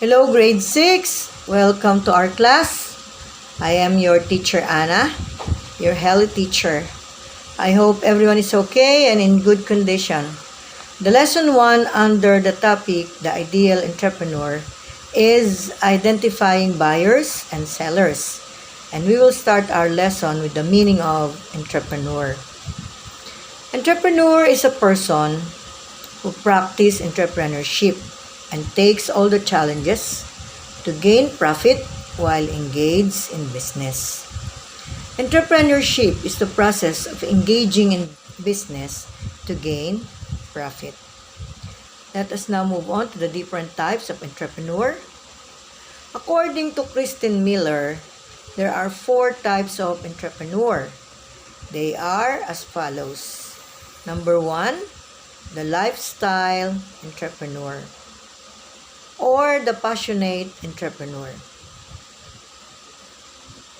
Hello, grade 6. Welcome to our class. I am your teacher, Anna, your HELE teacher. I hope everyone is okay and in good condition. The lesson 1 under the topic, the ideal entrepreneur, is identifying buyers and sellers. And we will start our lesson with the meaning of entrepreneur. Entrepreneur is a person who practices entrepreneurship and takes all the challenges to gain profit while engaged in business. Entrepreneurship is the process of engaging in business to gain profit. Let us now move on to the different types of entrepreneur. According to Kristen Miller, there are 4 types of entrepreneur. They are as follows. Number 1, the lifestyle entrepreneur, or the passionate entrepreneur.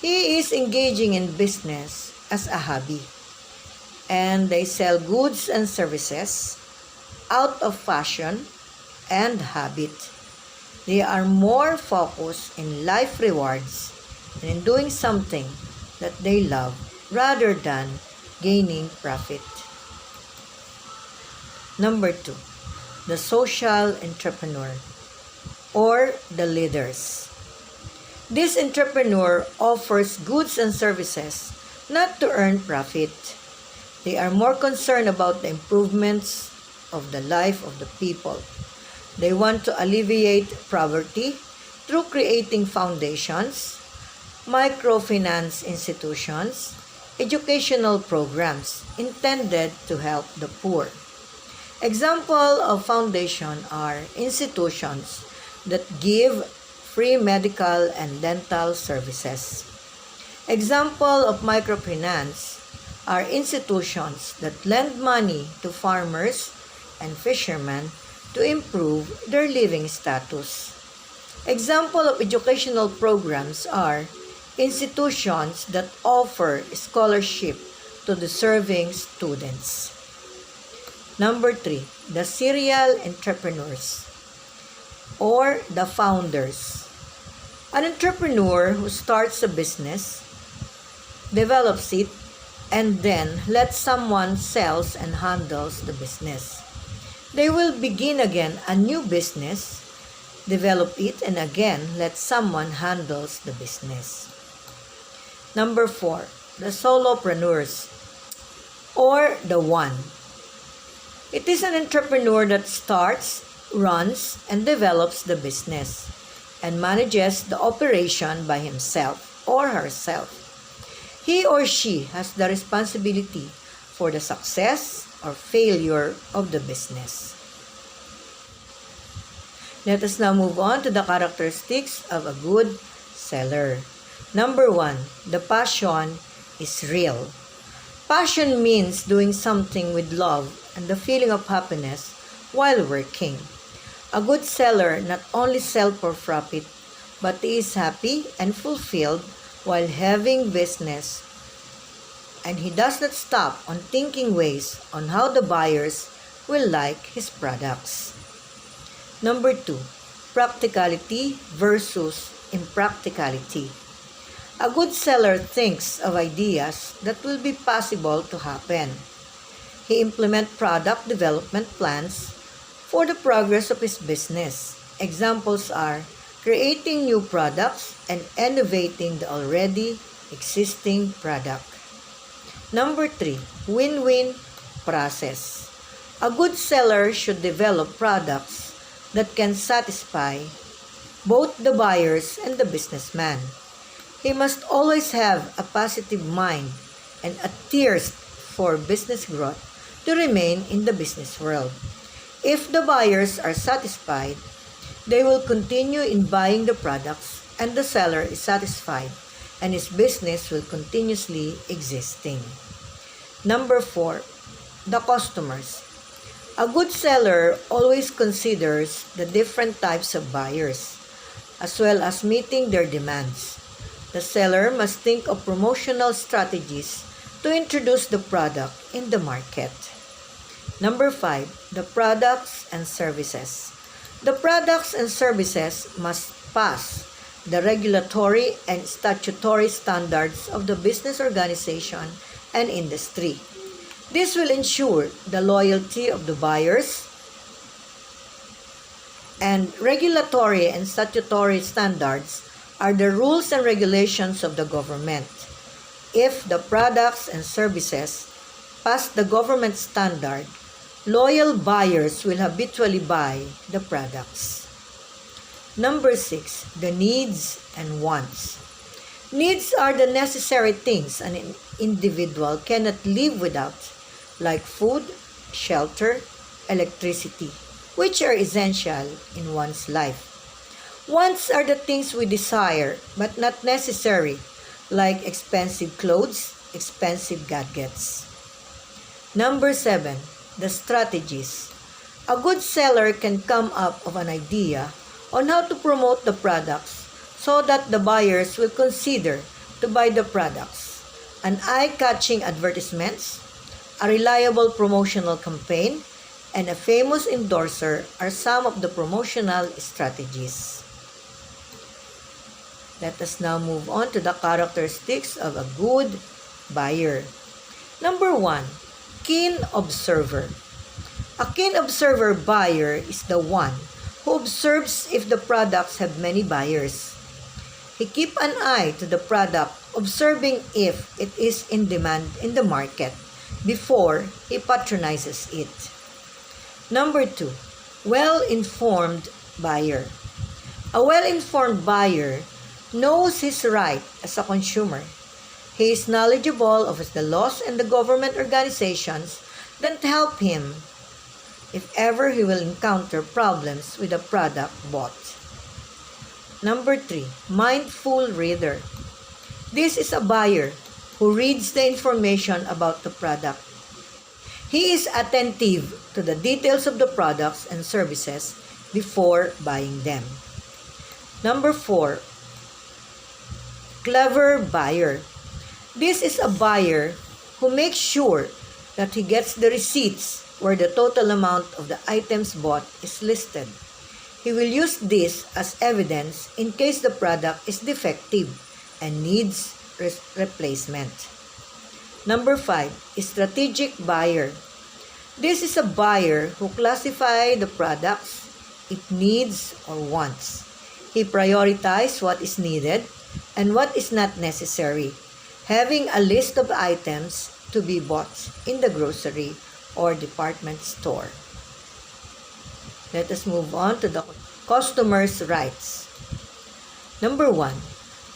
He is engaging in business as a hobby, and they sell goods and services out of passion and habit. They are more focused in life rewards and in doing something that they love rather than gaining profit. Number 2, the social entrepreneur, or the leaders. This entrepreneur offers goods and services not to earn profit. They are more concerned about the improvements of the life of the people. They want to alleviate poverty through creating foundations, microfinance institutions, educational programs intended to help the poor. Examples of foundation are institutions that give free medical and dental services. Example of microfinance are institutions that lend money to farmers and fishermen to improve their living status. Example of educational programs are institutions that offer scholarship to deserving students. Number 3, the serial entrepreneurs, or the founders. An entrepreneur who starts a business, develops it, and then lets someone sells and handles the business. They will begin again a new business, develop it, and again let someone handles the business. Number 4, the solopreneurs, or the one. It is an entrepreneur that starts, runs, and develops the business and manages the operation by himself or herself. He or she has the responsibility for the success or failure of the business. Let us now move on to the characteristics of a good seller. Number 1, the passion is real. Passion means doing something with love and the feeling of happiness while working. A good seller not only sells for profit, but is happy and fulfilled while having business, and he does not stop on thinking ways on how the buyers will like his products. Number 2, practicality versus impracticality. A good seller thinks of ideas that will be possible to happen. He implements product development plans for the progress of his business. Examples are creating new products and innovating the already existing product. Number 3, win-win process. A good seller should develop products that can satisfy both the buyers and the businessman. He must always have a positive mind and a thirst for business growth to remain in the business world. If the buyers are satisfied, they will continue in buying the products, and the seller is satisfied, and his business will continuously existing. Number 4, the customers. A good seller always considers the different types of buyers, as well as meeting their demands. The seller must think of promotional strategies to introduce the product in the market. Number 5, the products and services. The products and services must pass the regulatory and statutory standards of the business organization and industry. This will ensure the loyalty of the buyers, and regulatory and statutory standards are the rules and regulations of the government. If the products and services pass the government standard, loyal buyers will habitually buy the products. Number 6, the needs and wants. Needs are the necessary things an individual cannot live without, like food, shelter, electricity, which are essential in one's life. Wants are the things we desire but not necessary, like expensive clothes, expensive gadgets. Number 7, the strategies. A good seller can come up with an idea on how to promote the products so that the buyers will consider to buy the products. An eye-catching advertisements, a reliable promotional campaign, and a famous endorser are some of the promotional strategies. Let us now move on to the characteristics of a good buyer. Number 1, keen observer. A keen observer buyer is the one who observes if the products have many buyers. He keeps an eye to the product, observing if it is in demand in the market before he patronizes it. Number 2, well-informed buyer. A well-informed buyer knows his right as a consumer. He is knowledgeable of the laws and the government organizations that help him if ever he will encounter problems with a product bought. Number 3, mindful reader. This is a buyer who reads the information about the product. He is attentive to the details of the products and services before buying them. Number 4, clever buyer. This is a buyer who makes sure that he gets the receipts where the total amount of the items bought is listed. He will use this as evidence in case the product is defective and needs replacement. Number 5, strategic buyer. This is a buyer who classifies the products it needs or wants. He prioritizes what is needed and what is not necessary, having a list of items to be bought in the grocery or department store. Let us move on to the customer's rights. Number 1,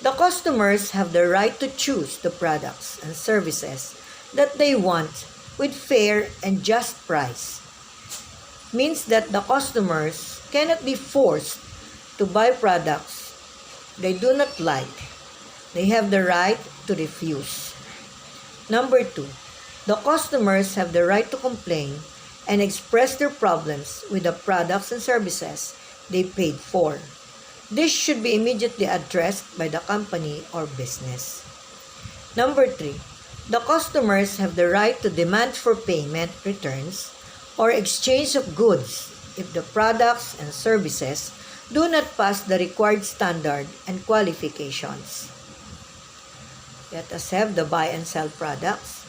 the customers have the right to choose the products and services that they want with fair and just price. Means that the customers cannot be forced to buy products they do not like. They have the right to refuse. Number 2, the customers have the right to complain and express their problems with the products and services they paid for. This should be immediately addressed by the company or business. Number 3, the customers have the right to demand for payment, returns, or exchange of goods if the products and services do not pass the required standard and qualifications. Let us have the buy and sell products.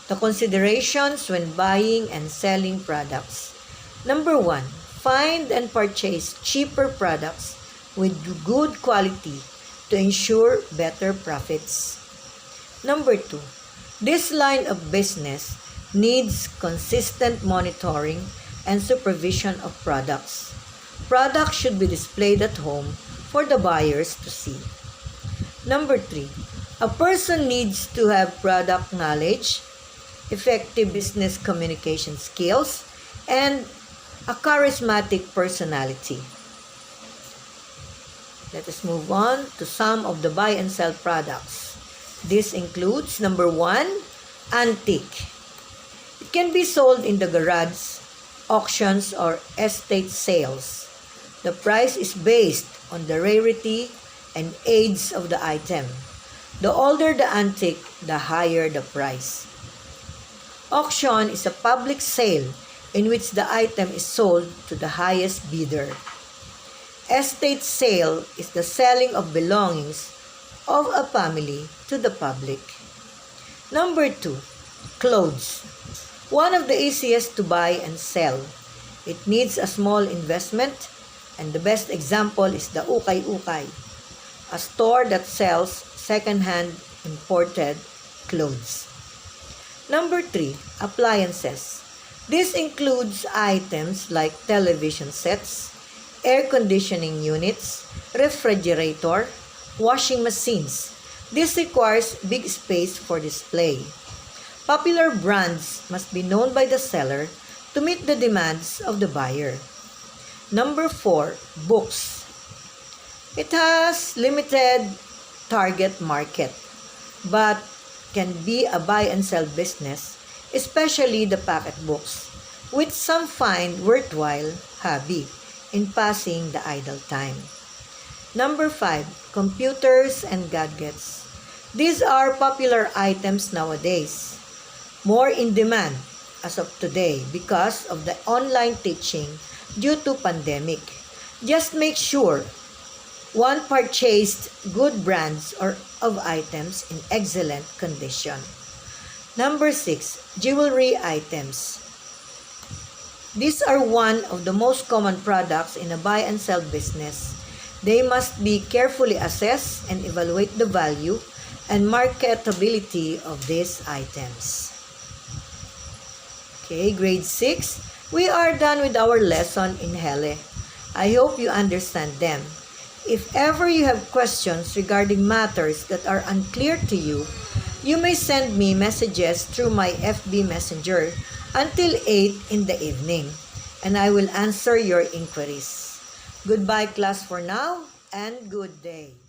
The considerations when buying and selling products. Number 1, find and purchase cheaper products with good quality to ensure better profits. Number 2, this line of business needs consistent monitoring and supervision of products. Products should be displayed at home for the buyers to see. Number 3, a person needs to have product knowledge, effective business communication skills, and a charismatic personality. Let us move on to some of the buy and sell products. This includes number 1, antique. It can be sold in the garage, auctions, or estate sales. The price is based on the rarity and age of the item. The older the antique, the higher the price. Auction is a public sale in which the item is sold to the highest bidder. Estate sale is the selling of belongings of a family to the public. Number 2, clothes. One of the easiest to buy and sell. It needs a small investment, and the best example is the ukay-ukay, a store that sells second-hand imported clothes. Number 3, appliances. This includes items like television sets, air conditioning units, refrigerator, washing machines. This requires big space for display. Popular brands must be known by the seller to meet the demands of the buyer. Number 4, books. It has limited target market, but can be a buy and sell business, especially the pocket books, which some find worthwhile hobby in passing the idle time. Number 5, computers and gadgets. These are popular items nowadays, more in demand as of today because of the online teaching due to pandemic. Just make sure one purchased good brands or of items in excellent condition. Number 6, jewelry items. These are one of the most common products in a buy and sell business. They must be carefully assessed and evaluate the value and marketability of these items. Okay, grade 6. We are done with our lesson in HELE. I hope you understand them. If ever you have questions regarding matters that are unclear to you, you may send me messages through my FB Messenger until 8 in the evening, and I will answer your inquiries. Goodbye class for now, and good day.